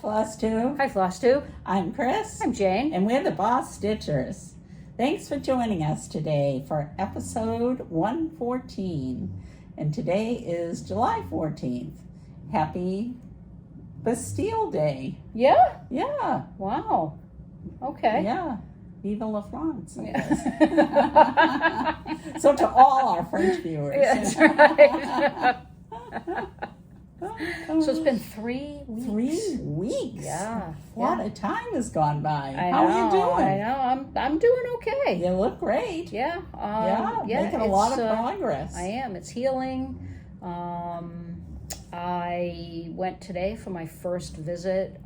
Floss Tube. Hi, Floss Tube. I'm Chris. I'm Jane. And we're the BosStitchers. Thanks for joining us today for episode 114. And today is July 14th. Happy Bastille Day. Yeah? Yeah. Wow. Okay. Yeah. Vive la France, I Yeah. guess. So to all our French viewers. Yeah, that's right. So it's been 3 weeks. 3 weeks. Yeah. A lot of time has gone by. I How know, are you doing? I know. I'm doing okay. You look great. Yeah. Making a lot of progress. I am. It's healing. I went today for my first visit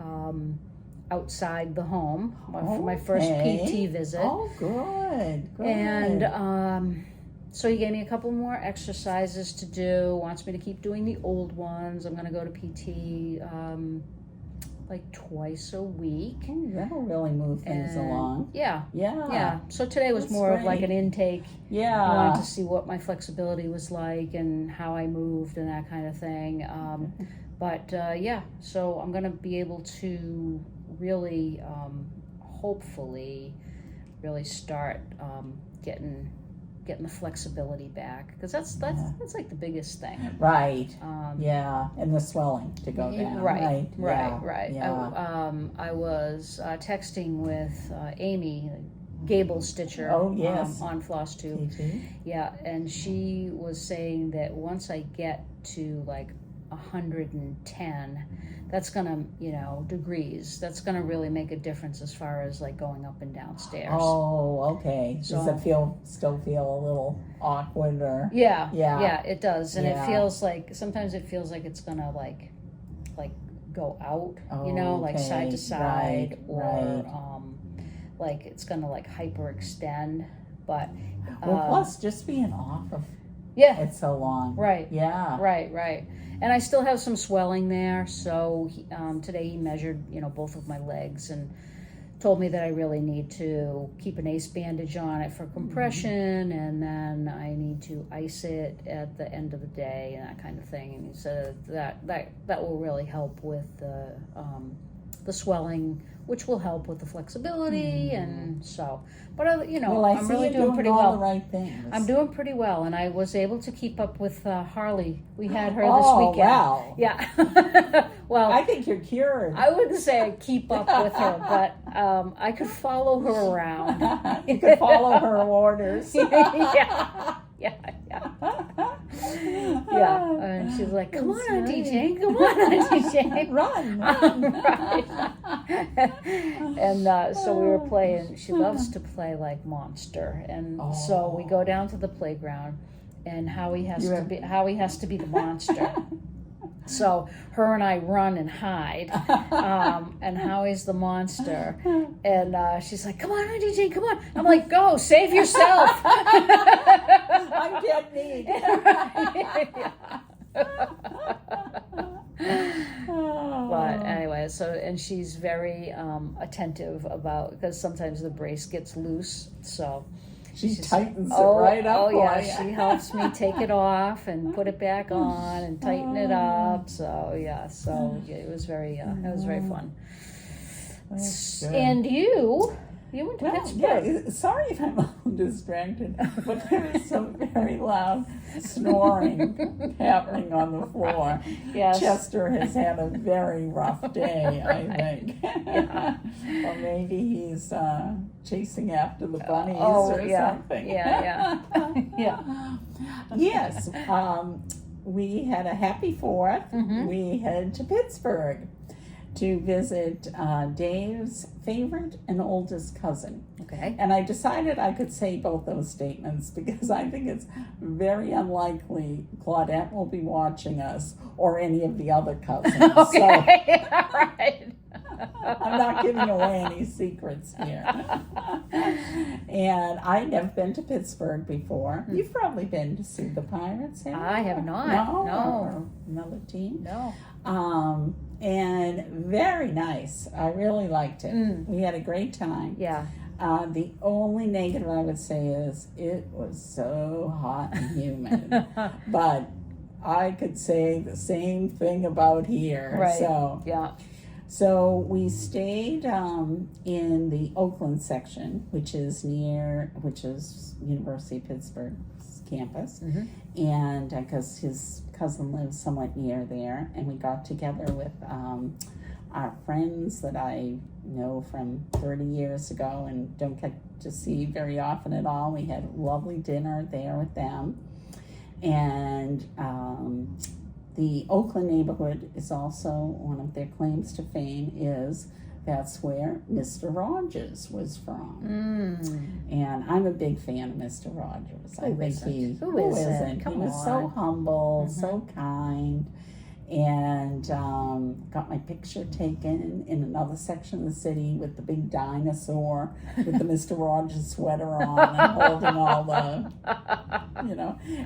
outside the home, for my first PT visit. Oh, good. And so he gave me a couple more exercises to do, wants me to keep doing the old ones. I'm going to go to PT like twice a week. Oh, that'll really move things along. Yeah. Yeah. So today was more of like an intake. Yeah. I wanted to see what my flexibility was like and how I moved and that kind of thing. So I'm going to be able to really, hopefully, really start getting the flexibility back, because that's like the biggest thing. Right. And the swelling to go down. Right. Yeah. I was texting with Amy, Gable Stitcher. Oh, yes. On Floss Tube. Yeah, and she was saying that once I get to like 110, that's gonna, degrees, that's gonna really make a difference as far as like going up and down stairs. Oh, okay. So, does it still feel a little awkward or? Yeah, it does. And Yeah. it feels like, sometimes it feels like it's gonna like go out, like side to side, like it's gonna like hyperextend, but plus just being off of it's so long. Right. Yeah. Right. And I still have some swelling there, so today he measured, both of my legs and told me that I really need to keep an ace bandage on it for compression, and then I need to ice it at the end of the day and that kind of thing. And he said that will really help with the swelling, which will help with the flexibility, and so. But I'm really doing pretty well. The right things. I'm doing pretty well, and I was able to keep up with Harley. We had her this Oh, weekend. wow. Yeah. Well, I think you're cured. I wouldn't say I keep up with her, but I could follow her around. You could follow her orders. Yeah. And she's like, "Come on, Auntie Jane. Come on, Auntie Jane. Run." Right. And so we were playing. She loves to play like Monster, and so we go down to the playground, and Howie has to be the monster. So her and I run and hide, and Howie's the monster, and she's like, "Come on, Auntie Jane, come on!" I'm like, "Go, save yourself." I'm dead meat. But anyway, and she's very attentive because sometimes the brace gets loose, so she tightens it right up. Oh yeah, she helps me take it off and put it back on and tighten it up. So it was very fun. And you went to Pittsburgh. Yeah, sorry if I'm a little distracted, but there is some very loud snoring happening on the floor. Yes. Chester has had a very rough day, I think. Yeah. Or maybe he's chasing after the bunnies something. Yeah. Yes. We had a happy 4th. Mm-hmm. We headed to Pittsburgh to visit Dave's favorite and oldest cousin. Okay. And I decided I could say both those statements because I think it's very unlikely Claudette will be watching us or any of the other cousins. Okay. So Right. I'm not giving away any secrets here. And I have been to Pittsburgh before. You've probably been to see the Pirates, haven't you? I have not. No. No. Another team? No. And very nice. I really liked it. We had a great time. Yeah. The only negative I would say is it was so hot and humid. But I could say the same thing about here. Right. So, Yeah. So we stayed in the Oakland section, which is University of Pittsburgh's campus, and because his cousin lives somewhat near there, and we got together with our friends that I know from 30 years ago and don't get to see very often at all. We had a lovely dinner there with them, and the Oakland neighborhood is also one of their claims to fame is that's where Mr. Rogers was from. And I'm a big fan of Mr. Rogers. Who isn't? Who isn't? He was so humble, so kind, and got my picture taken in another section of the city with the big dinosaur with the Mr. Rogers sweater on and holding all the,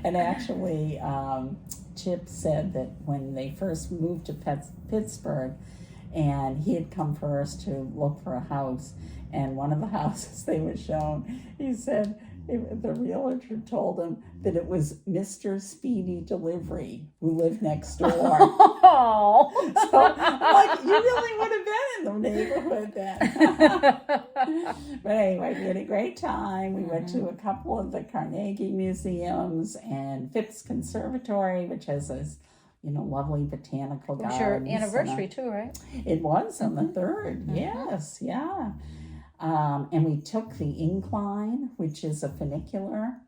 and actually Chip said that when they first moved to Pittsburgh, and he had come first to look for a house, and one of the houses they were shown, he said the realtor told him that it was Mr. Speedy Delivery who lived next door. Oh. So I'm like, you really would have been in the neighborhood then. But anyway, we had a great time. We went to a couple of the Carnegie museums and Phipps Conservatory, which has this lovely botanical gardens. It was your anniversary too, right? It was on the 3rd, yes, yeah. And we took the incline, which is a funicular,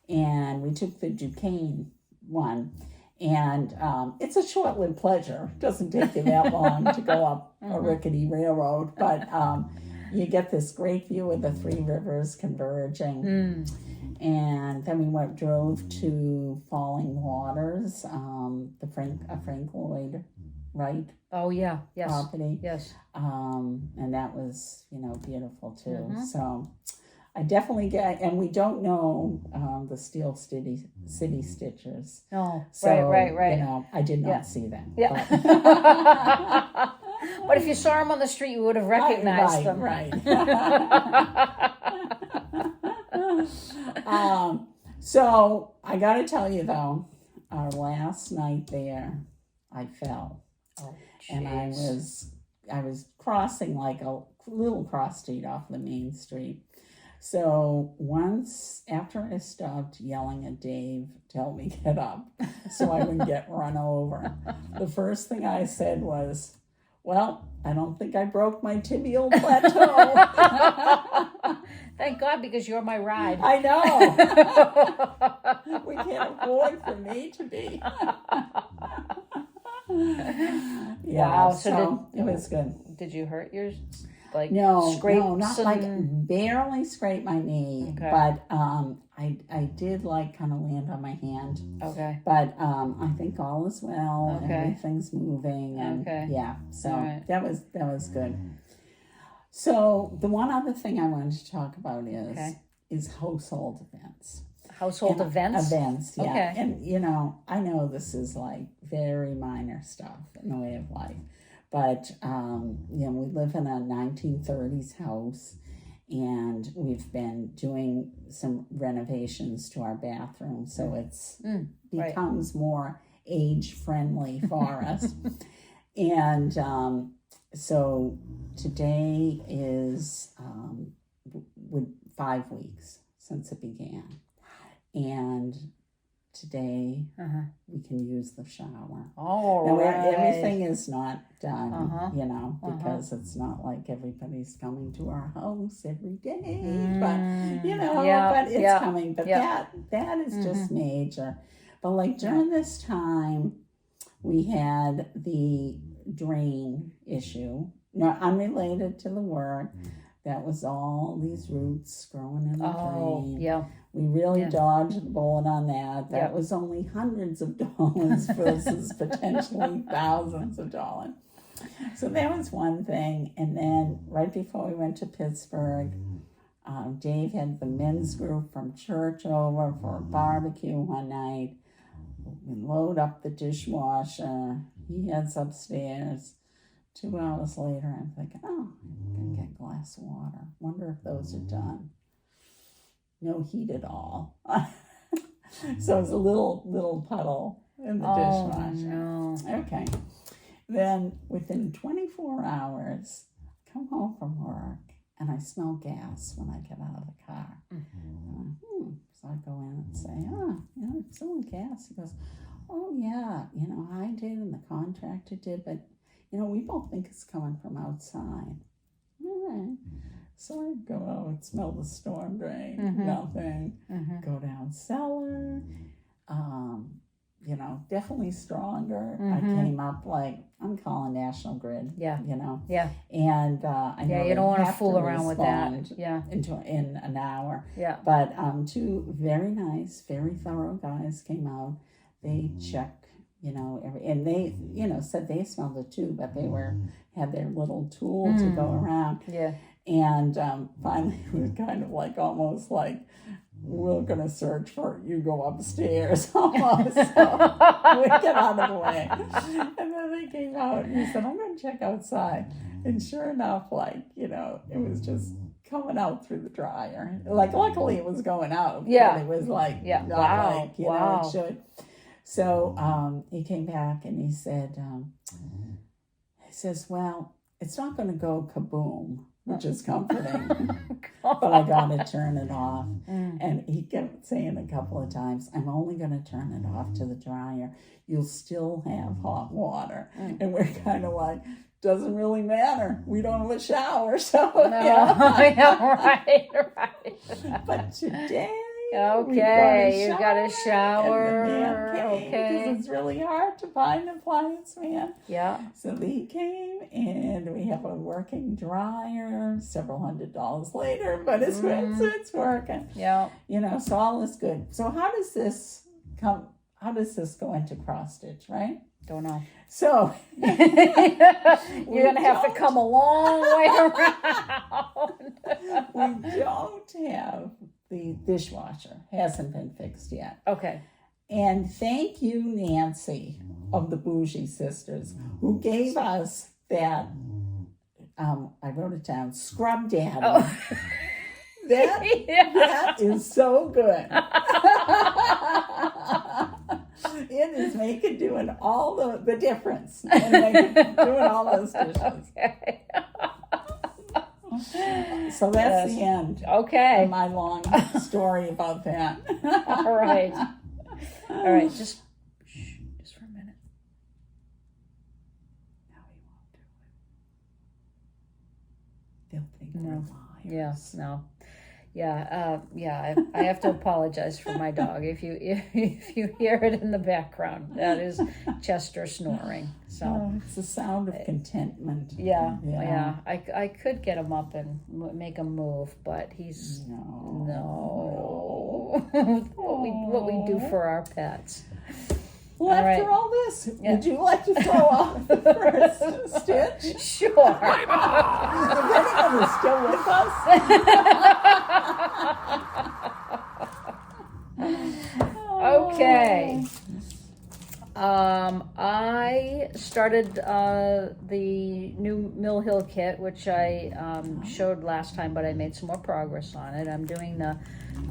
and we took the Duquesne one. And it's a short-lived pleasure. It doesn't take you that long to go up a rickety railroad, but you get this great view of the three rivers converging. And then we drove to Falling Waters, the Frank Lloyd Wright property. Yes. And that was, beautiful too. So I definitely and we don't know the Steel City Stitchers. No, so, right. I did not see them. Yeah. But if you saw them on the street, you would have recognized them. Right. So I got to tell you though, our last night there, I fell. Oh, and I was crossing like a little cross street off the main street. So once after I stopped yelling at Dave to help me get up so I wouldn't get run over, the first thing I said was, well, I don't think I broke my tibial plateau. Thank God, because you're my ride. I know. We can't afford for me to be. Yeah, wow. So it was good. Did you hurt yours? No, scrapes not barely scrape my knee, but I did kind of land on my hand. Okay. But I think all is well. Okay. Everything's moving, and so that was good. So the one other thing I wanted to talk about is household events. Events, yeah. Okay. And I know this is very minor stuff in the way of life. But, we live in a 1930s house, and we've been doing some renovations to our bathroom, so it's becomes more age-friendly for us. And so today is 5 weeks since it began. And today we can use the shower. Everything is not done, because it's not like everybody's coming to our house every day. But but it's coming. But that is just major. But during this time, we had the drain issue, unrelated to the work. That was all these roots growing in the drain. Yeah. We really dodged the bullet on that. That was only hundreds of dollars versus potentially thousands of dollars. So that was one thing. And then right before we went to Pittsburgh, Dave had the men's group from church over for a barbecue one night. We load up the dishwasher. He heads upstairs. 2 hours later, I'm thinking, I'm going to get a glass of water. Wonder if those are done. No heat at all. So it's a little puddle in the dishwasher. No. Okay. Then within 24 hours, I come home from work and I smell gas when I get out of the car. So I go in and say, it's smelling gas. He goes, oh yeah, I did and the contractor did, but we both think it's coming from outside. All right. So I go out, smell the storm drain, nothing. Go down cellar, definitely stronger. I came up I'm calling National Grid. Yeah. Yeah. And I know you don't want to fool around with that. respond Yeah. in an hour. Yeah. But two very nice, very thorough guys came out. They checked, and they, said they smelled it too, but they had their little tool to go around. Yeah. And finally it was kind of almost like, we're going to search for you, go upstairs almost. So we get out of the way. And then they came out and he said, I'm going to check outside. And sure enough, it was just coming out through the dryer. Luckily it was going out. Yeah. But it was wow. Know, it should. So he came back and he said, well, it's not going to go kaboom, which is comforting, but I got to turn it off. And he kept saying a couple of times, I'm only going to turn it off to the dryer. You'll still have hot water. And we're kind of doesn't really matter. We don't have a shower, so. No, right. But today, okay, you got a shower. Okay, because it's really hard to find an appliance man. Yeah. So he came, and we have a working dryer. Several $100s later, but it's working. Yeah. So all is good. So how does this go into cross stitch, right? Don't know. So you're gonna have to come a long way around. We don't have the dishwasher. Hasn't been fixed yet. Okay. And thank you, Nancy of the Bougie Sisters, who gave us that. I wrote it down. Scrub Daddy. Oh. That is so good. It is doing all the difference. And doing all those dishes. Okay. So that's the end. Okay. Of my long story about that. All right. All right. Just for a minute. Now he won't do it. They'll think we're liars. Yes. No. Yeah. I have to apologize for my dog. If you hear it in the background, that is Chester snoring. So it's the sound of contentment. Yeah. I could get him up and make him move, but he's no. what we do for our pets. Well, after all this, would you like to throw off the first stitch? Sure. If anyone is still with us. Okay. I started the new Mill Hill kit, which I showed last time, but I made some more progress on it. I'm doing the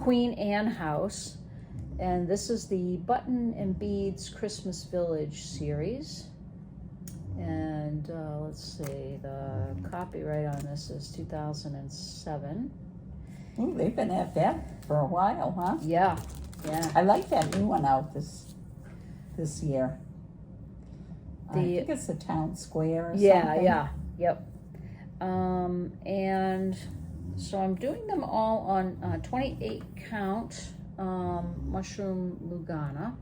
Queen Anne house. And this is the Button and Beads Christmas Village series. And let's see, the copyright on this is 2007. Ooh, they've been at that for a while, huh? Yeah. I like that new one out this year. I think it's the town square or something. Yep. And so I'm doing them all on 28 count. Mushroom Lugana.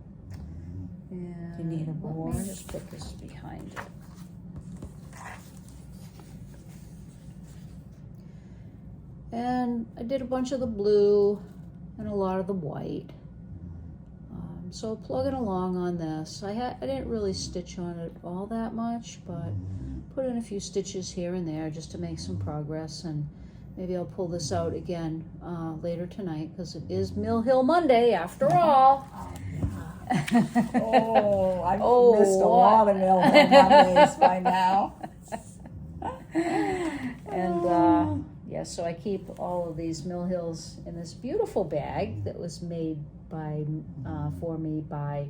And you need a board? Let me just put this behind it. And I did a bunch of the blue and a lot of the white. So plugging along on this. I didn't really stitch on it all that much, but put in a few stitches here and there just to make some progress, and maybe I'll pull this out again later tonight because it is Mill Hill Monday after all. I've missed a lot of Mill Hill Mondays by now. And so I keep all of these Mill Hills in this beautiful bag that was made for me by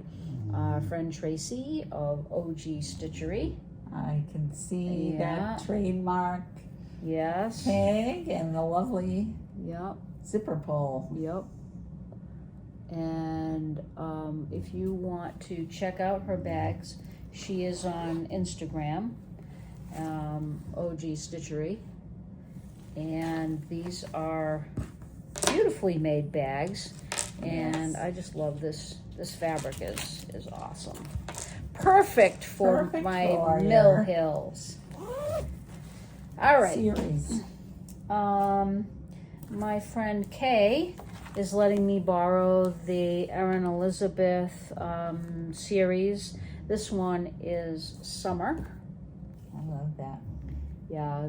our friend Tracy of OG Stitchery. I can see Yeah. that trademark Yes. tag and the lovely Yep. zipper pull. Yep. And if you want to check out her bags, she is on Instagram, OG Stitchery. And these are beautifully made bags. And Yes. I just love this. This fabric is awesome. Perfect for my Mill your Hills. All right. series. My friend Kay is letting me borrow the Eron Elizabeth series. This one is summer. I love that. Yeah,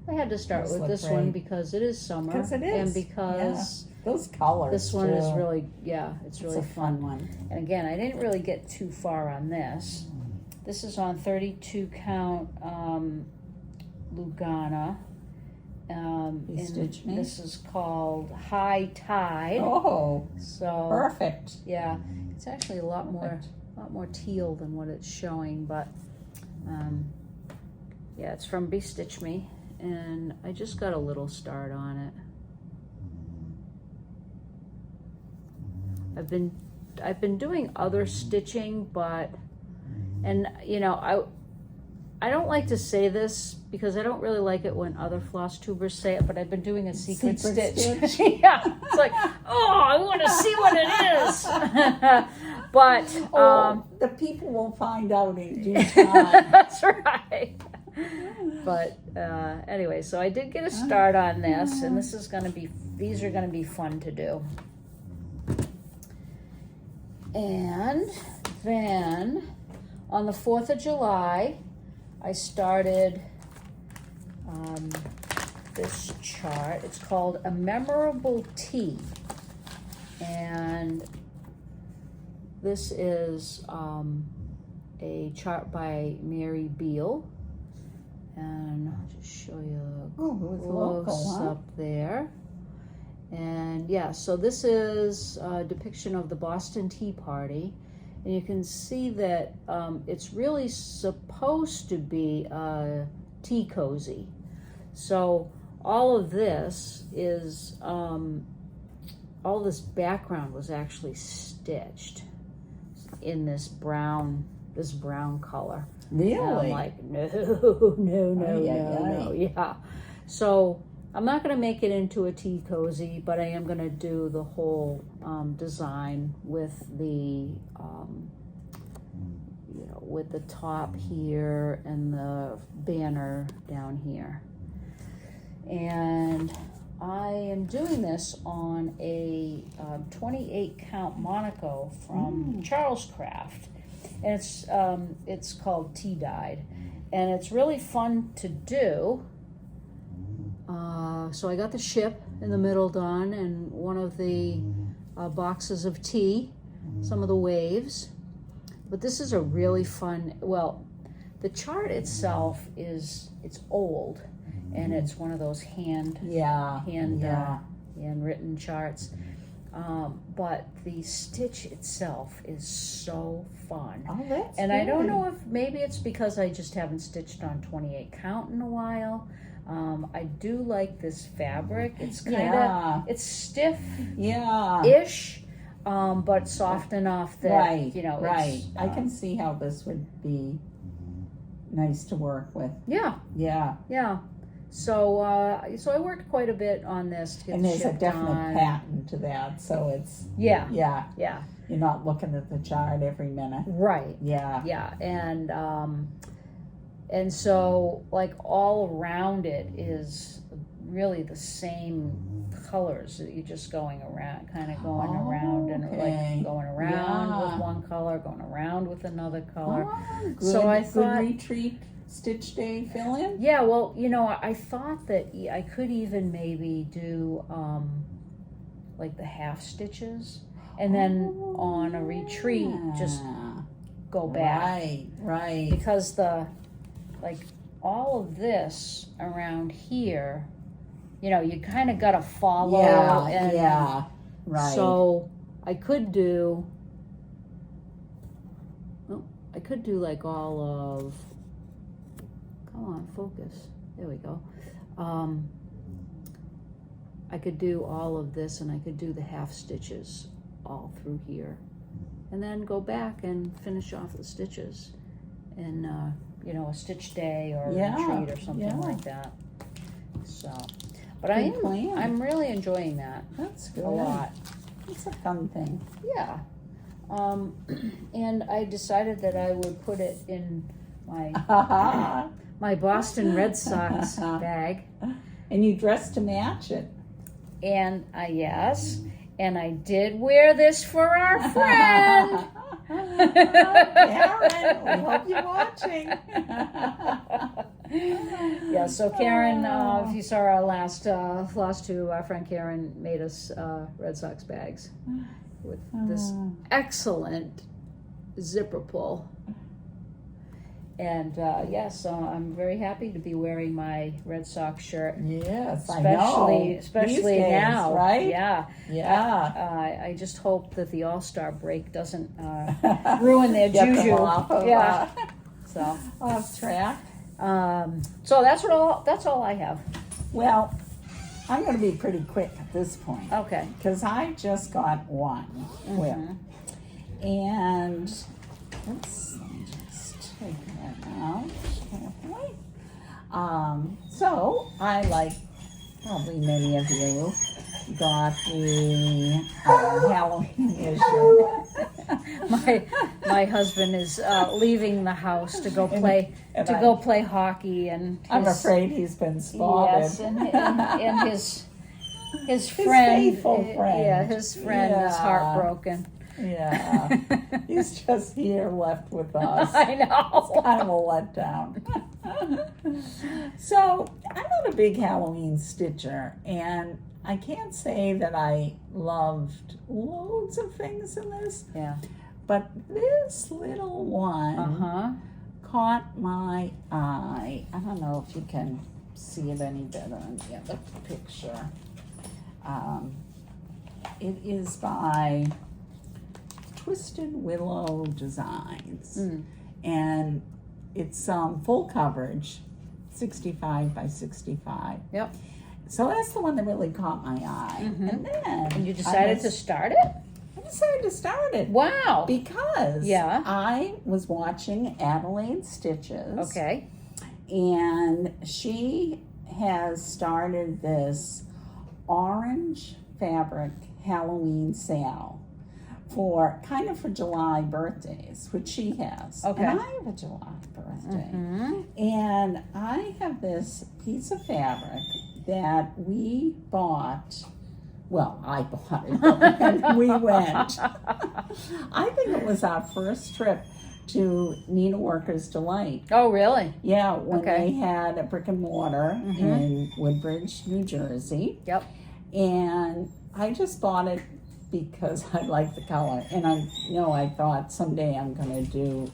I had to start Those with look this great. one because it is summer. 'Cause it is, And because Those colors. this one is too. really, it's really It's a fun one. And again, I didn't really get too far on this. This is on 32 count Lugana. BeStitchMe. This is called High Tide. Oh, So perfect. yeah, it's actually a lot more teal than what it's showing, but yeah, it's from BeStitchMe, and I just got a little start on it. I've been doing other stitching, but I don't like to say this because I don't really like it when other floss tubers say it, but I've been doing a secret stitch. Yeah, it's like, oh, I want to see what it is. But the people will find out in due time. that's right. But anyway, so I did get a start on this, and these are gonna be fun to do. And then on the 4th of July, I started this chart. It's called A Memorable Tea. And this is a chart by Mary Beale. And I'll just show you a close up there. And yeah, so this is a depiction of the Boston Tea Party. And you can see that it's really supposed to be a tea cozy. So all of this is, all this background was actually stitched in this brown color. Really? And I'm like, no. Yeah. So I'm not going to make it into a tea cozy, but I am going to do the whole design with the, with the top here and the banner down here. And I am doing this on a 28 count Monaco from CharlesCraft. And it's called Tea Dyed. And it's really fun to do. So I got the ship in the middle done, and one of the boxes of tea, some of the waves. But this is a really fun, the chart itself it's old, and it's one of those handwritten charts. But the stitch itself is so fun. Oh, that's And good. I don't know if maybe it's because I just haven't stitched on 28 count in a while. I do like this fabric. It's kind of, it's stiff-ish, but soft enough that, Right. I can see how this would be nice to work with. Yeah. So I worked quite a bit on this to get And the there's a ship definite done. pattern to that, so it's, Yeah. you're not looking at the chart every minute. Right. Yeah. And so, like, all around it is really the same colors. You're just going around, kind of going around and like going around with one color, going around with another color. Oh, good, So I thought, good retreat stitch day fill in. yeah, well, I thought that I could even maybe do like the half stitches, and then on a retreat just go back. Right. Because all of this around here, you kind of got to follow. Right. So I could do like all of come on, focus. There we go. I could do all of this, and I could do the half stitches all through here, and then go back and finish off the stitches in you know, a stitch day or a retreat or something like that. So, but I'm really enjoying that. That's good. A lot. It's a fun thing. Yeah. And I decided that I would put it in my my Boston Red Sox bag. And you dressed to match it. And yes, and I did wear this for our friend. Erin, we hope you're watching. Yeah, so Karen, if you saw our last two, our friend Karen made us Red Sox bags with this excellent zipper pull. And so I'm very happy to be wearing my Red Sox shirt. Yes, especially These days, now, right? Yeah. I just hope that the All-Star break doesn't ruin their Get juju. them off of, So off track. So that's all I have. Well, I'm going to be pretty quick at this point. Okay. Because I just got one whip. And let's just take that out carefully. So I, like probably many of you, got the Halloween issue. My husband is leaving the house to go play go play hockey, and I'm afraid he's been spotted. Yes, and his friend, faithful friend. Yeah, his friend is heartbroken. Yeah, he's just here left with us. I know. It's kind of a letdown. So I'm not a big Halloween stitcher, and I can't say that I loved loads of things in this. Yeah. But this little one caught my eye. I don't know if you can see it any better in the other picture. It is by Twisted Willow Designs. And it's full coverage, 65 by 65. Yep. So that's the one that really caught my eye. And then... And you decided to start it? I decided to start it. Wow. Because I was watching Adelaide Stitches. Okay. And she has started this orange fabric Halloween sale for July birthdays, which she has. Okay. And I have a July birthday. And I have this piece of fabric that we bought. Well, I bought it, but when we went. I think it was our first trip to Needleworkers Delight. Oh, really? Yeah, when they had a brick and mortar in Woodbridge, New Jersey. Yep. And I just bought it because I like the color. And I thought someday I'm going to do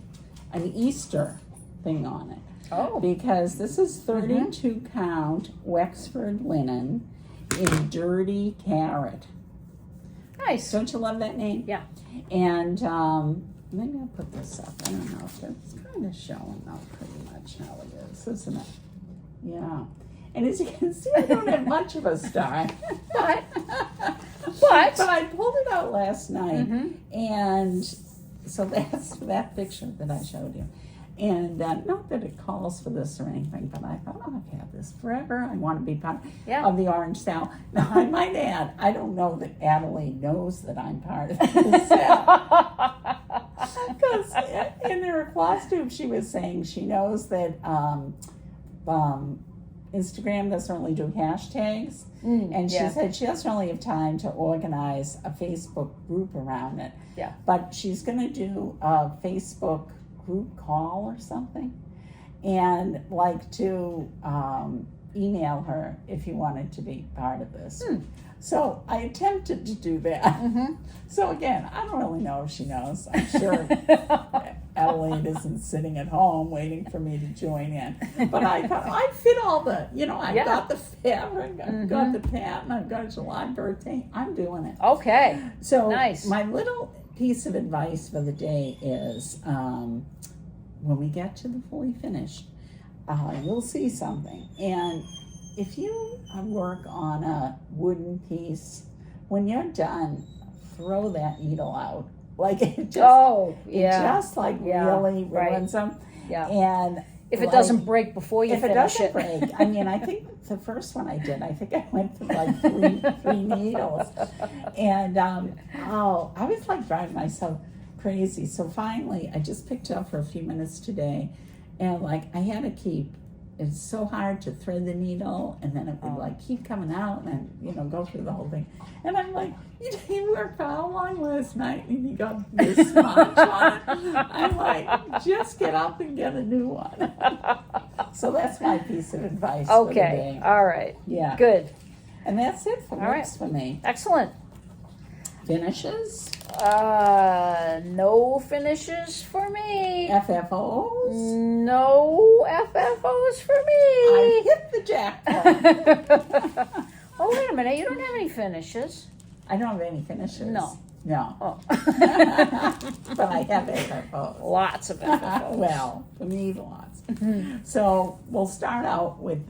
an Easter thing on it. Oh. Because this is 32 count Wexford linen in dirty carrot. Nice. Don't you love that name? Yeah. And maybe I'll put this up. I don't know if it's kind of showing up pretty much how it is, isn't it? Yeah. And as you can see, I don't have much of a start. but I pulled it out last night. And so that's that picture that I showed you. And not that it calls for this or anything, but I thought, I've had this forever. I want to be part of the orange sale. Now, I might add, I don't know that Adelaide knows that I'm part of this sale. Because in her costume, she was saying she knows that Instagram doesn't really do hashtags. And she said she doesn't really have time to organize a Facebook group around it. Yeah. But she's going to do a Facebook group call or something, and like to email her if you wanted to be part of this. So I attempted to do that. So again, I don't really know if she knows. I'm sure Adelaide isn't sitting at home waiting for me to join in. But I thought I fit all the, I've got the fabric, I've got the pattern, I've got a July birthday. I'm doing it. Okay. So nice. My little piece of advice for the day is when we get to the fully finished, you'll see something. And if you work on a wooden piece, when you're done, throw that needle out. Like it just, really ruins them. Yeah. And if it doesn't break before you finish it. Break, I mean, I think the first one I did, I think I went through like three needles. And, I was like driving myself crazy. So finally, I just picked it up for a few minutes today. And like, I had to it's so hard to thread the needle, and then it would like keep coming out and, go through the whole thing. And I'm like, you worked for how long last night? And you got this smudge on it. I'm like, just get up and get a new one. So that's my piece of advice for the day. All right. Yeah. Good. And that's it for works for me. Excellent. Finishes? No finishes for me. FFOs? No FFOs for me. I hit the jackpot. Oh, wait a minute. You don't have any finishes. I don't have any finishes. No. Oh. But I have FFOs. Lots of FFOs. Well, for me, lots. So we'll start out with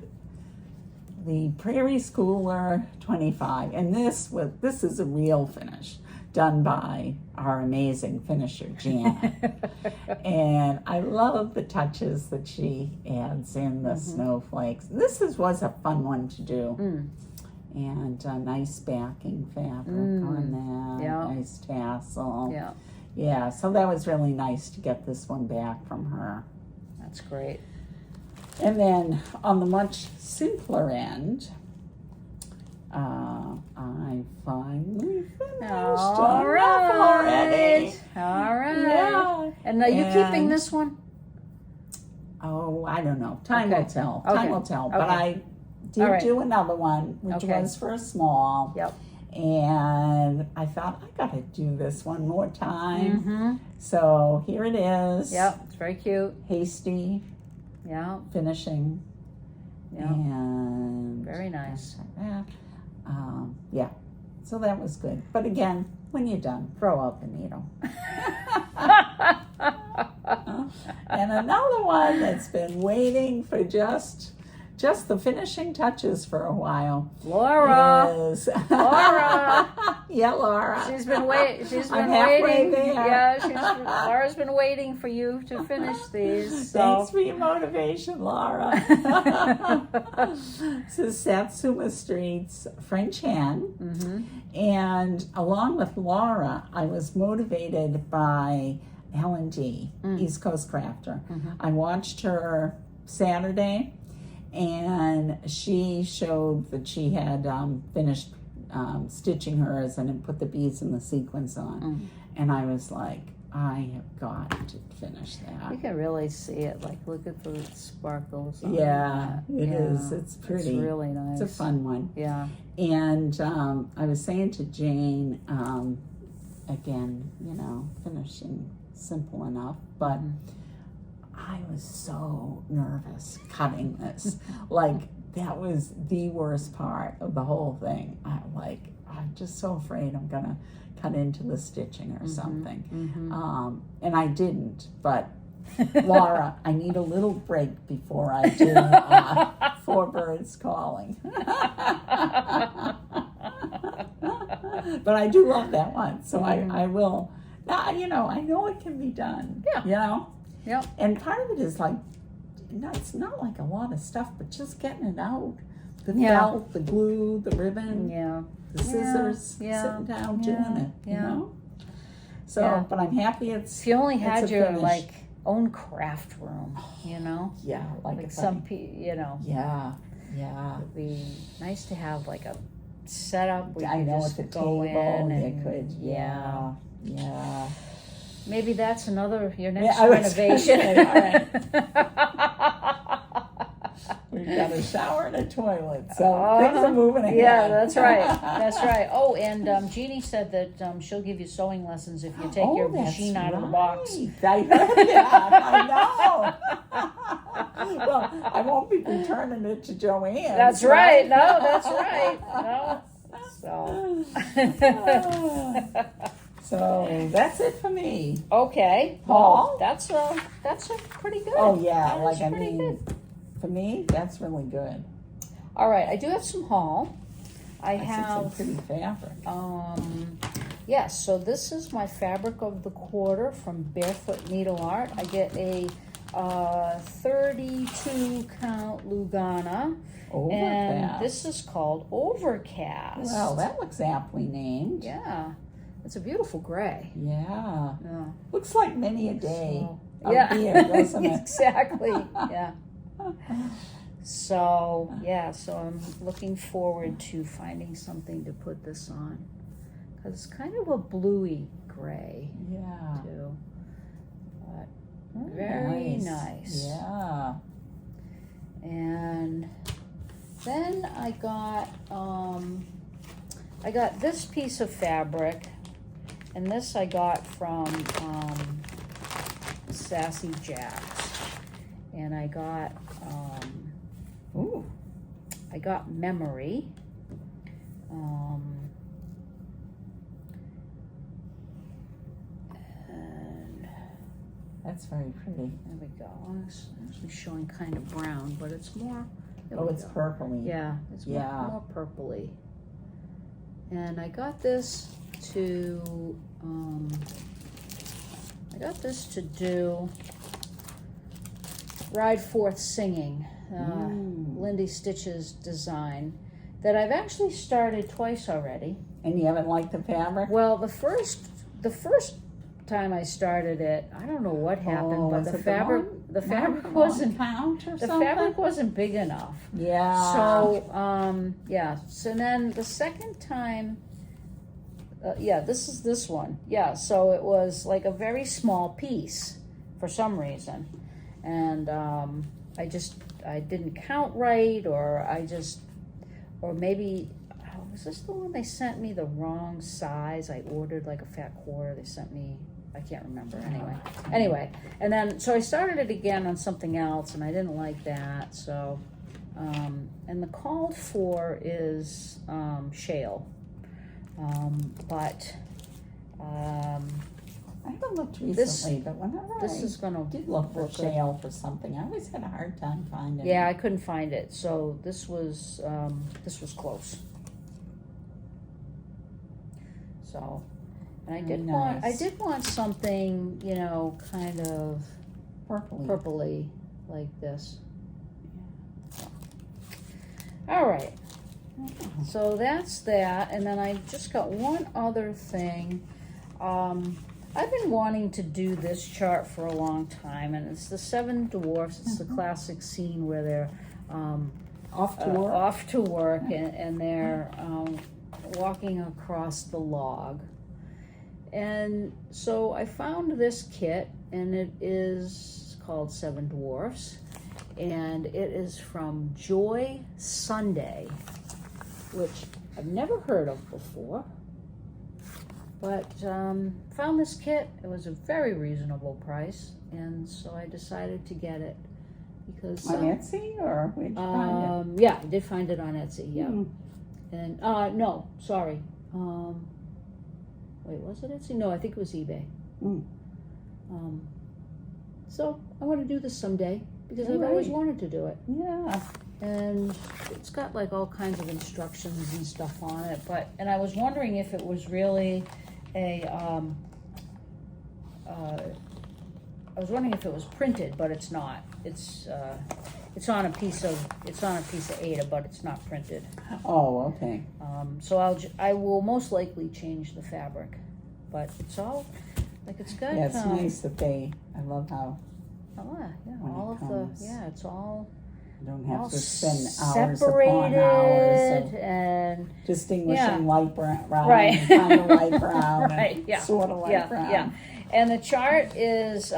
the Prairie Schooler 25. And this is a real finish, done by our amazing finisher, Jan. And I love the touches that she adds in the snowflakes. This was a fun one to do. And a nice backing fabric on that. Yeah. Nice tassel. Yeah. Yeah, so that was really nice to get this one back from her. That's great. And then on the much simpler end, I finally finished All right. already. All right. Yeah. And are you keeping this one? Oh, I don't know. Time will tell. Okay. Time will tell. Okay. But I did do another one, which was for a small. Yep. And I thought, I got to do this one more time. So here it is. Yep. It's very cute. Hasty. Yeah. Finishing. Yeah. And very nice. Yeah. So that was good. But again, when you're done, throw out the needle. And another one that's been waiting for just the finishing touches for a while. Laura. Laura. Yeah, Laura. She's been waiting. I'm halfway there. Yeah, Laura's been waiting for you to finish these. So. Thanks for your motivation, Laura. This is Satsuma Street's French Hen. And along with Laura, I was motivated by Helen D., East Coast Crafter. I watched her Saturday, and she showed that she had finished stitching hers and had put the beads and the sequins on. And I was like, I have got to finish that. You can really see it. Like, look at the sparkles. Yeah, it is. It's pretty. It's really nice. It's a fun one. Yeah. And I was saying to Jane, again, finishing simple enough, but I was so nervous cutting this. Like, that was the worst part of the whole thing. I'm just so afraid I'm gonna cut into the stitching or something. And I didn't, but Laura, I need a little break before I do Four Birds Calling. But I do love that one, so I will. Now, I know it can be done. Yeah. Yep. And part of it is like, it's not like a lot of stuff, but just getting it out. The felt, the glue, the ribbon, the scissors, sitting down doing it, So, but I'm happy it's. If you only had your finish. own craft room, Yeah, like some people, Yeah. It'd be nice to have like a setup where I you know just at the go table in and you could. Yeah. Maybe that's your next I was renovation. We've got a shower and a toilet, so things are moving ahead. Yeah, that's right. That's right. Oh, and Jeannie said that she'll give you sewing lessons if you take your machine out of the box. I heard that. I know. Well, I won't be returning it to Joanne. That's right. No, that's right. No. So that's it for me. Okay, Paul? that's a pretty good. Oh yeah, That's pretty good. for me, that's really good. All right, I do have some haul. I see have some pretty fabric. Yes, so this is my fabric of the quarter from Barefoot Needle Art. I get a 32 count Lugana. Overcast. And this is called Overcast. Well, that looks aptly named. Yeah, it's a beautiful gray. Yeah. Yeah. Looks like many a day. So, Up here, doesn't it? Exactly. Yeah. So so I'm looking forward to finding something to put this on, because it's kind of a bluey gray Yeah. too. But very nice. Yeah. And then I got this piece of fabric, and this I got from Sassy Jacks, and I got Memory. And That's very pretty. there we go. It's actually showing kind of brown, but it's more. Oh, it's purpley. Yeah, it's more purpley. And I got this to do Ride Forth Singing, Lenny Stitch's design, that I've actually started twice already. And you haven't liked the fabric? Well, the first time I started it, I don't know what happened, but the fabric wasn't big enough. Yeah. So so then the second time, this is this one. Yeah, so it was like a very small piece for some reason, and I didn't count right, or maybe. Was this the one they sent me the wrong size? I ordered like a fat quarter. They sent me, I can't remember. Anyway, and then so I started it again on something else, and I didn't like that. So, and the called for is shale, but I haven't looked recently, but whenever I did look for shale for something, I always had a hard time finding it. Yeah, I couldn't find it. So this was close. So, and I did want something, kind of purpley like this. All right. So that's that, and then I just got one other thing. I've been wanting to do this chart for a long time, and it's the 7 Dwarfs. It's the classic scene where they're off to work, and they're walking across the log. And so I found this kit, and it is called 7 Dwarfs, and it is from Joy Sunday, which I've never heard of before, but found this kit. It was a very reasonable price, and so I decided to get it because on Etsy, or where'd you find it? Yeah, I did find it on Etsy. Yeah. And no, sorry. Wait, was it Etsy? No, I think it was eBay. So I want to do this someday because I've always wanted to do it. Yeah. And it's got like all kinds of instructions and stuff on it, and I was wondering if it was really I was wondering if it was printed, but it's not. It's on a piece of Ada, but it's not printed. Oh, okay. So I will most likely change the fabric, but it's all like it's got. Yeah, it's nice that I love how. Oh yeah, all of comes. it's all. You don't have to spend hours separated upon hours and distinguishing light brown, right, kind of light brown, right, and sort of light brown. Yeah. And the chart is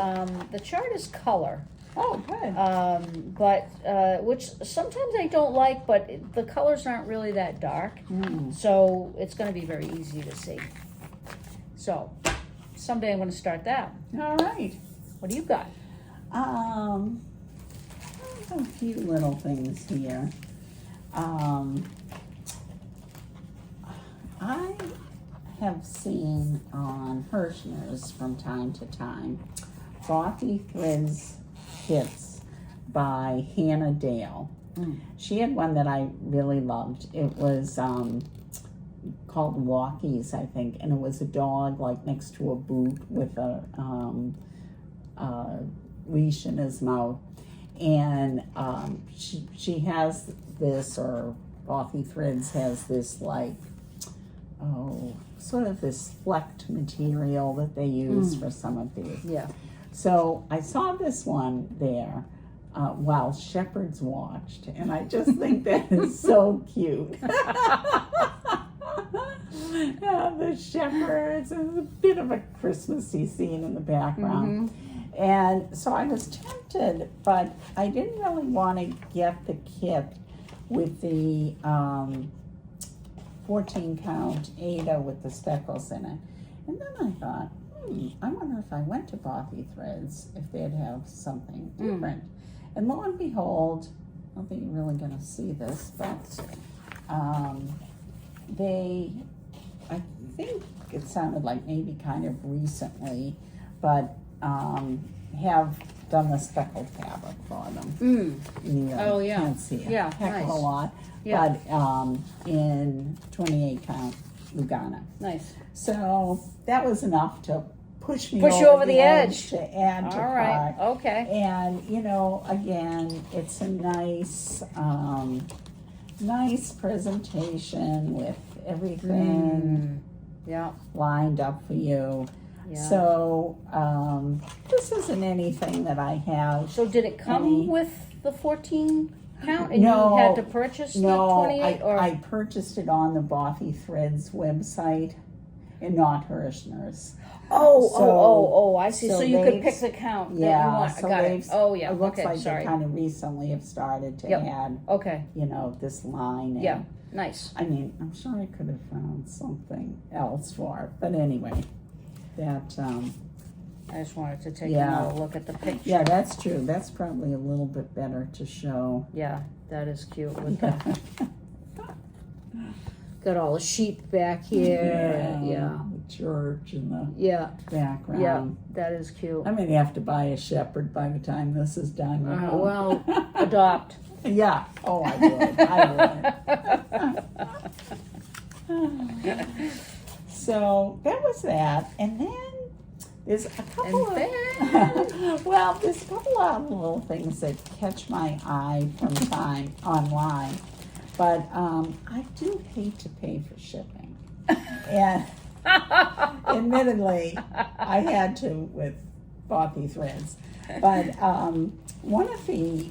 color. Oh, good. But which sometimes I don't like, but the colors aren't really that dark, so it's going to be very easy to see. So someday I'm going to start that. All right. What do you got? A few little things here. I have seen on Hirschner's from time to time Bothy Threads kits by Hannah Dale. She had one that I really loved. It was called Walkies, I think, and it was a dog like next to a boot with a leash in his mouth. And she has this, or Bothy Threads has this like, sort of this flecked material that they use for some of these. Yeah. So I saw this one there while shepherds watched, and I just think that is so cute. The shepherds, and a bit of a Christmassy scene in the background. And so I was tempted, but I didn't really want to get the kit with the 14 count Ada with the speckles in it. And then I thought, I wonder if I went to Bothy Threads, if they'd have something different. And lo and behold, I don't think you're really going to see this, but I think it sounded like maybe kind of recently, but have done the speckled fabric for them. Oh, yeah. Can't see it. Yeah, Heck of a nice. lot. Yeah. But in 28 count Lugana. Nice. So that was enough to push me Push you over the edge. to add to All right. cart. Okay. And, you know, again, it's a nice, nice presentation with everything Yeah. lined up for you. Yeah. So this isn't anything that I have. So did it come any- with the 14 count, and No, you had to purchase the 28? I purchased it on the Bothy Threads website and not Hirschner's. I see. So so you could they've- pick the count that you Yeah, want. so Got it. they've- Oh, yeah. It looks Okay, like sorry. they kind of recently have started to Yep. add, Okay. you know, this line. in. Yeah. Nice. I mean, I'm sure I could have found something else for it, but anyway, that, I just wanted to take Yeah. another look at the picture. yeah, that's true. That's probably a little bit better to show. Yeah, that is cute. With the, got all the sheep back here. Yeah. The church in the Yeah. background. Yeah. That is cute. I may have to buy a shepherd by the time this is done. You know? Well, adopt. Yeah. Oh, I would. So that was that, and then there's a couple of well, there's a couple of little things that catch my eye from time online, but I do hate to pay for shipping, and admittedly, I had to with Bothy Threads, but one of the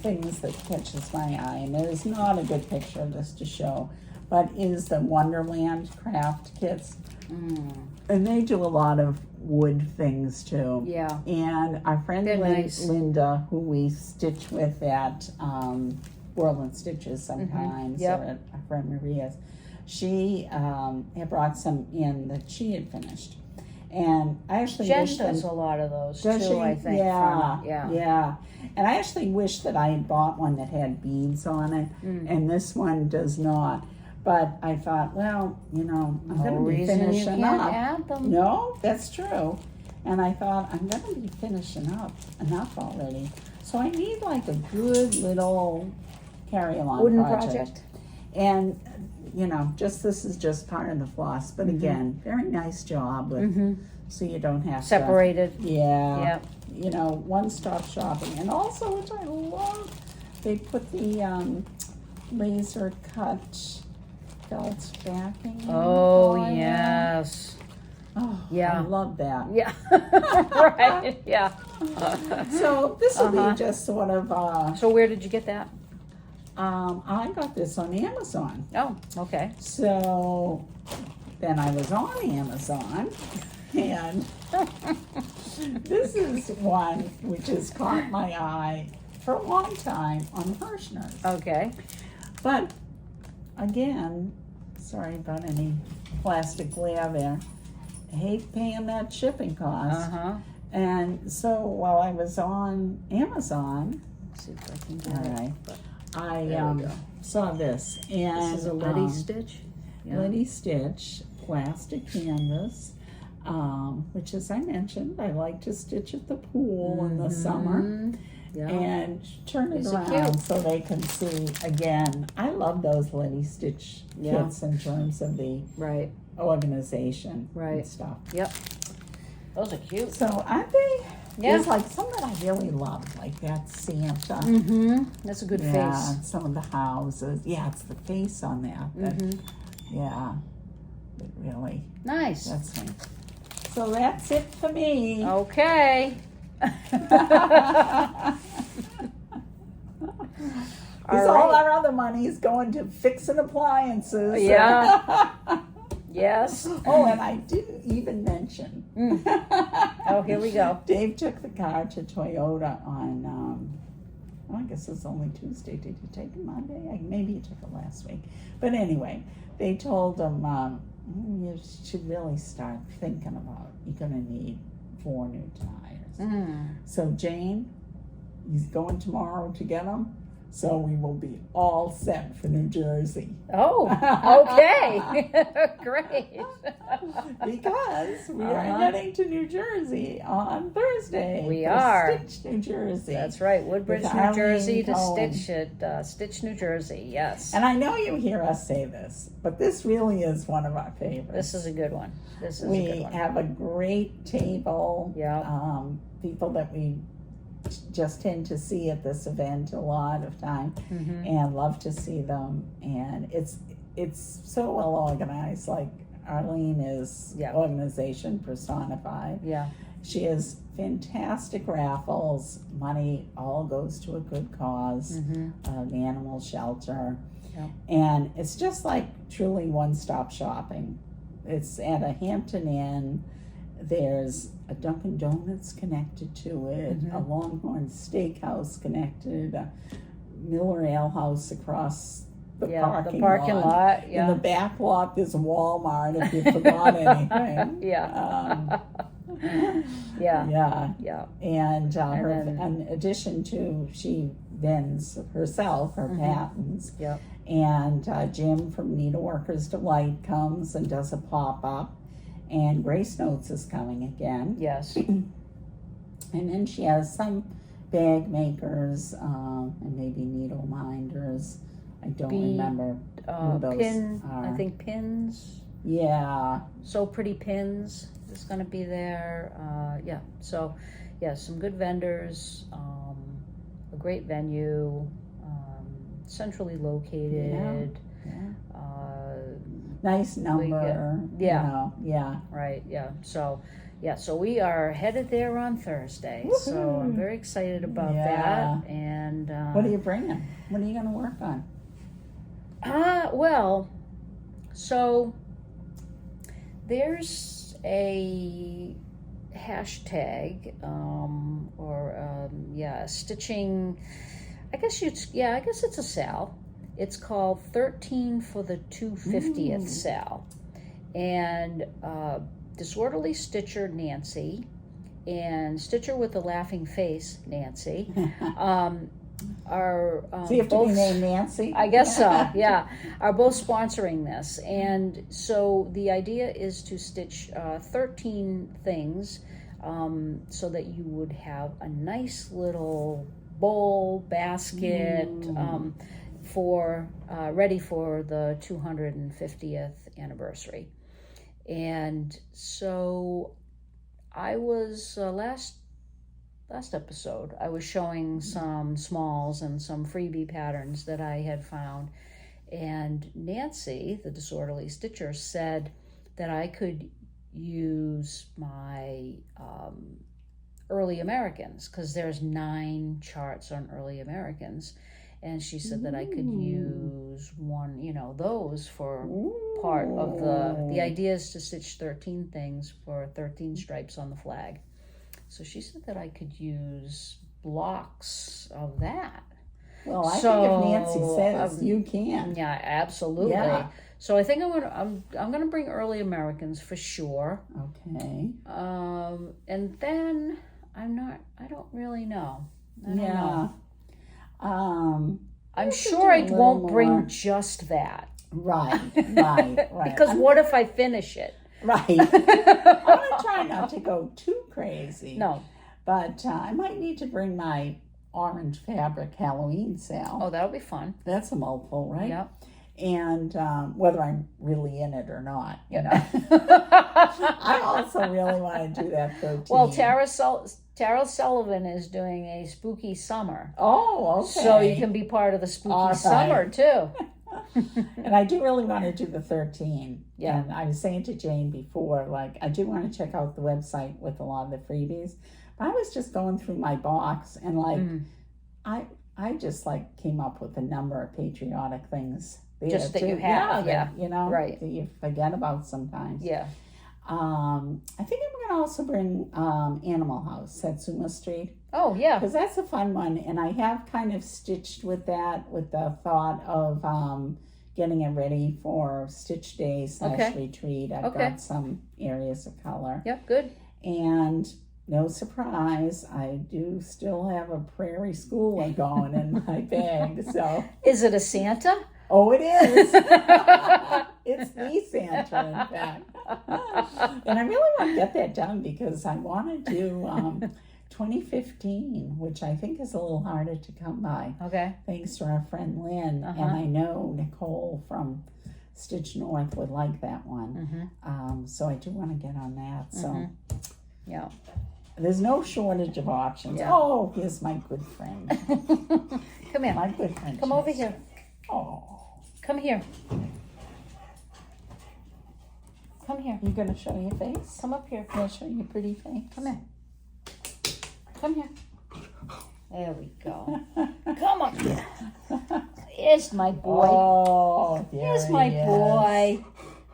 things that catches my eye, and there's not a good picture of this to show, but is the Wonderland craft kits. And they do a lot of wood things too. Yeah. And our friend They're nice. Linda, who we stitch with at World and Stitches sometimes, Yep. or at our friend Maria's, she had brought some in that she had finished. And I actually Jen wish does that, a lot of those does too, she? I think. Yeah, Yeah. And I actually wish that I had bought one that had beads on it, and this one does not. But I thought, well, you know, I'm going to be reason you finishing can't up. add them. No, that's true. And I thought, I'm going to be finishing up enough already. So I need like a good little carry-along Wooden project. project. And, you know, just this is just part of the floss. But again, very nice job with, so you don't have Separated. to. Yeah. Yep. You know, one-stop shopping. And also, which I love, they put the laser cut felt backing. Oh, on there. yes. Oh, Yeah. I love that. Yeah. Right. Yeah. So this will be just sort of, So where did you get that? I got this on Amazon. Oh, okay. So then I was on Amazon, and this is one which has caught my eye for a long time on Hirschner's. Okay. But again, sorry about any plastic glare there. I hate paying that shipping cost. And so while I was on Amazon, Let's see if I can get all it. right, There we I go. saw this, and This is a Lenny Stitch. Yeah. Lenny Stitch plastic canvas, which, as I mentioned, I like to stitch at the pool in the summer. Yeah. And turn it These are around cute. so they can see again. I love those Lenny Stitch Yeah. kits in terms of the Right. organization Right. and stuff. Yep. Those are cute. So aren't they? Yeah. There's like some that I really love, like that Santa. Mm-hmm. That's a good Yeah, face. and some of the houses. Yeah, it's the face on that. Yeah, it really. Nice. That's nice. So that's it for me. Okay. Because all our other money is going to fixing appliances. Yeah. Yes. Oh, and I didn't even mention. Oh, here we go. Dave took the car to Toyota on, I guess it's only Tuesday. Did you take it Monday? Maybe you took it last week. But anyway, they told him, you should really start thinking about, you're going to need 4 new tires. So Jane, he's going tomorrow to get them. So we will be all set for New Jersey. Oh, okay. Great. Because we are heading to New Jersey on Thursday. We for are. Stitch, New Jersey. That's right. Woodbridge, With New Jersey to Arlene Stitch at Stitch, New Jersey. Yes. And I know you hear us say this, but this really is one of our favorites. This is a good one. This is a We good one. have a great table. Yeah. People that we just tend to see at this event a lot of time and love to see them. And it's so well organized. Like Arlene is organization personified. Yeah. She has fantastic raffles. Money all goes to a good cause, an animal shelter. Yeah. And it's just like truly one-stop shopping. It's at a Hampton Inn. There's a Dunkin' Donuts connected to it, a Longhorn Steakhouse connected, a Miller Ale House across the parking lot. In the back lot, there's a Walmart if you forgot anything. Yeah. Yeah. And in addition to, she vends herself, her patents. Yep. And Jim from Needleworkers Delight comes and does a pop-up. And Grace Notes is coming again. Yes. And then she has some bag makers and maybe needle minders. I don't remember who those are. I think Pins. Yeah. So Pretty Pins is going to be there. So, some good vendors, a great venue, centrally located. Yeah. Nice number. Right. Yeah. So we are headed there on Thursday. Woo-hoo. So I'm very excited about that. And what are you bringing? What are you going to work on? So there's a hashtag stitching. I guess it's a sale. It's called 13 for the 250th sale. And Disorderly Stitcher Nancy and Stitcher with the Laughing Face Nancy are so you have to be named Nancy? I guess so, yeah. Are both sponsoring this. And so the idea is to stitch 13 things so that you would have a nice little bowl, basket, ready for the 250th anniversary. And so I was last episode I was showing some smalls and some freebie patterns that I had found, and Nancy, the Disorderly Stitcher, said that I could use my early Americans, because there's 9 charts on early Americans. And she said that I could use one, those for part of the idea is to stitch 13 things for 13 stripes on the flag. So she said that I could use blocks of that. Well, I think if Nancy says you can. Yeah, absolutely. Yeah. So I think I'm gonna bring early Americans for sure. Okay. And then I don't really know. I don't know. I'm sure I won't bring just that. Right. Because what if I finish it? Right. I'm going to try not to go too crazy. No. But I might need to bring my orange fabric Halloween sale. Oh, that'll be fun. That's a mouthful, right? Yep. And whether I'm really in it or not, you know. I also really want to do that 13. Well, Tara Sullivan is doing a spooky summer. Oh, okay. So you can be part of the spooky summer, too. And I do really want to do the 13. Yeah. And I was saying to Jane before, like, I do want to check out the website with a lot of the freebies. But I was just going through my box and, like, I just, like, came up with a number of patriotic things. Just that you have, that, you know, right. that you forget about sometimes. Yeah. I think I'm going to also bring Animal House at Suma Street. Oh, yeah. Because that's a fun one. And I have kind of stitched with that with the thought of getting it ready for Stitch Day / retreat. I've got some areas of color. Yep, good. And no surprise, I do still have a prairie schooler going in my bag. So is it a Santa? Oh, it is. It's the Santa, in fact. And I really want to get that done because I want to do 2015, which I think is a little harder to come by. Okay. Thanks to our friend Lynn. And I know Nicole from Stitch North would like that one. So I do want to get on that. So yeah. There's no shortage of options. Yeah. Oh, here's my good friend. Come here. My good friend. Come over here. Oh. Come here. Come here. You gonna show your face? Come up here. I'll show your pretty face. Come here. Come here. There we go. Come up here. Here's my boy. Oh, here's my boy.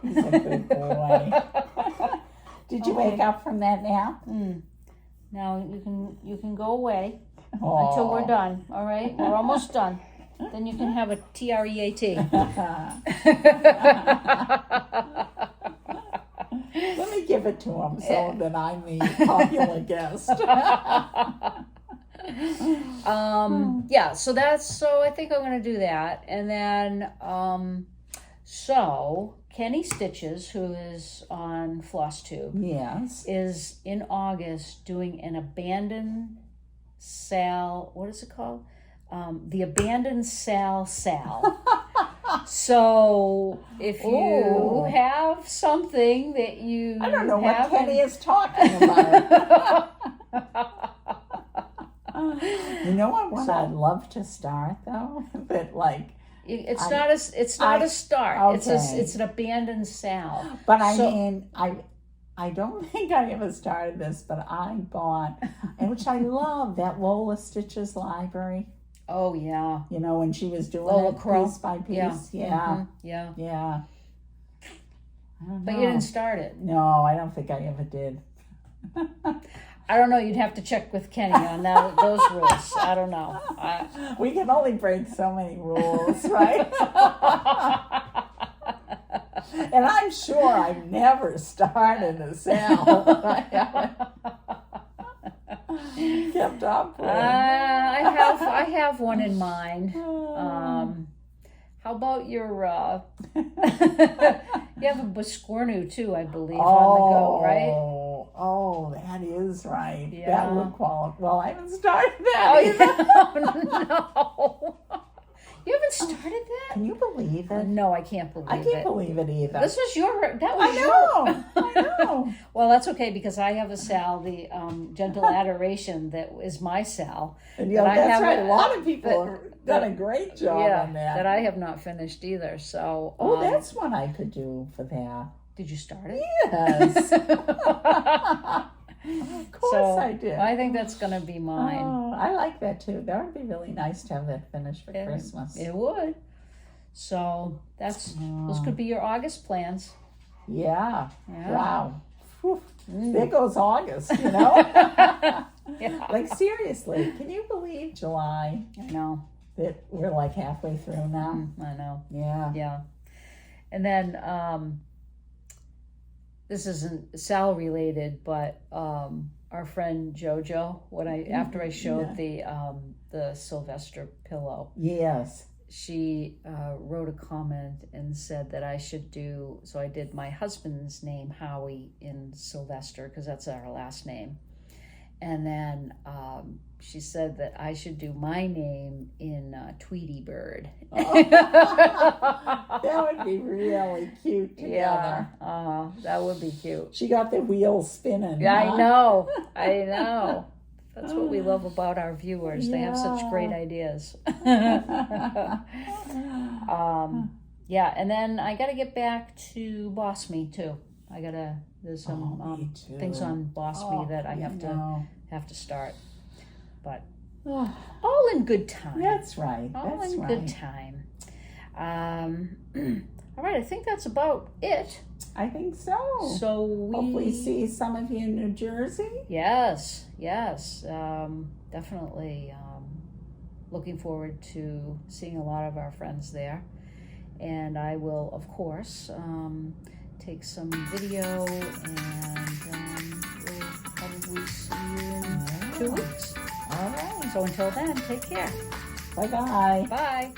He's a good boy. Did you wake up from that nap? Now you can go away until we're done. All right, we're almost done. Then you can have a TREAT. Let me give it to him so that I'm the popular guest. Yeah, so I think I'm going to do that. And then, so Kenny Stitches, who is on FlossTube, yes, is in August doing an abandoned Sal, what is it called? The abandoned Sal. So if you have something that you I don't know what Kenny is talking about. You know what I'd love to start though? But like it's not a start. Okay. It's an abandoned Sal. But I mean I don't think I ever started this, but I bought, and which I love, that Lola Stitches library. Oh, yeah. You know, when she was doing Lola it Crow. piece by piece. Yeah. Yeah. Yeah. Yeah. I don't know. But you didn't start it. No, I don't think I ever did. I don't know. You'd have to check with Kenny on those rules. I don't know. We can only break so many rules, right? And I'm sure I've never started a sale. Kept up with. I have one in mind. How about your? You have a Biscornu too, I believe, on the go, right? Oh, that is right. Yeah. That would qualify. Well, I haven't started that either. Oh, no. You haven't started that? Can you believe it? No, I can't believe it. I can't believe it either. This was I know. Well, that's okay because I have a Sal, the Gentle Adoration, that is my Sal. And that's right. A lot of people have done a great job on that. That I have not finished either. So. That's one I could do for that. Did you start it? Yes. Of course I did. I think that's going to be mine. Oh, I like that too. That would be really nice to have that finished for Christmas. It would. So those could be your August plans. Yeah. Yeah. Wow. There goes August, you know? Yeah. Like seriously, can you believe July? I know. That we're like halfway through now. I know. Yeah. Yeah. And then this isn't Sal related, but our friend JoJo, after I showed the Sylvester pillow, yes, she wrote a comment and said that I should do. So I did my husband's name Howie in Sylvester because that's our last name, And then she said that I should do my name in Tweety Bird. That would be really cute together. Yeah, that would be cute. She got the wheels spinning. Yeah, huh? I know. That's what we love about our viewers. They have such great ideas. Yeah, and then I got to get back to BossMe too. There's some things on BossMe that I have to start. But all in good time. That's right. All in good time. All right, I think that's about it. I think so. So we hopefully see some of you in New Jersey. Yes, definitely. Looking forward to seeing a lot of our friends there. And I will, of course, take some video, and we'll probably see you in 2 weeks. All right. So until then, take care. Bye-bye. Bye.